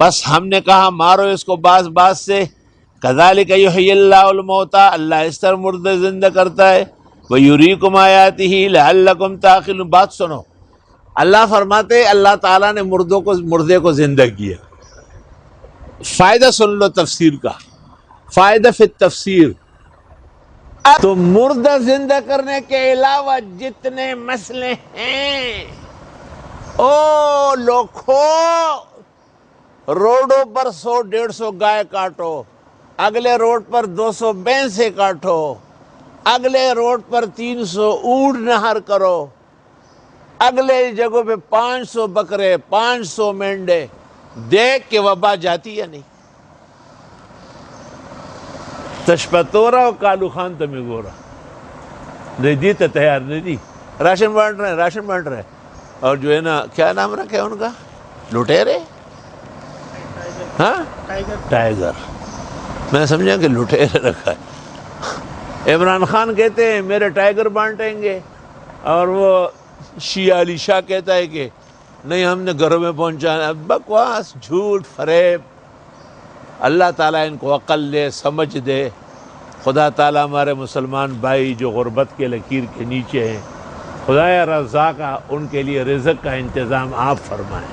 بس ہم نے کہا مارو اس کو باز باز سے. کذالک یحیی اللہ الموتیٰ، اللہ اس طرح مردے زندہ کرتا ہے. ویریکم آیاتہ لعلکم تعقلون. بات سنو، اللہ فرماتے اللہ تعالیٰ نے مردے کو زندہ کیا. فائدہ سن لو تفسیر کا، فائدہ فی التفسیر. تو مردہ زندہ کرنے کے علاوہ جتنے مسئلے ہیں او لوکھو، روڈوں پر 100-150 گائے کاٹو، اگلے روڈ پر 200 بھینسیں کاٹو، اگلے روڈ پر 300 اونٹ نہر کرو، اگلے جگہوں پہ 500 بکرے، 500 مینڈے. دیکھ کے وبا جاتی یا نہیں؟ تشپتورا اور کالو خان تمہیں گورا نہیں دی تو تیار نہیں دی. راشن بانٹ رہے اور جو ہے نا کیا نام رکھے ان کا، لٹیرے، ہاں ٹائیگر. میں سمجھا کہ لٹیرے رکھا ہے. عمران خان کہتے ہیں میرے ٹائیگر بانٹیں گے، اور وہ شیعہ علی شاہ کہتا ہے کہ نہیں ہم نے گھروں میں پہنچانا. بکواس، جھوٹ، فریب. اللہ تعالیٰ ان کو عقل دے، سمجھ دے. خدا تعالیٰ ہمارے مسلمان بھائی جو غربت کے لکیر کے نیچے ہیں، خدایا رزاقہ ان کے لیے رزق کا انتظام آپ فرمائیں.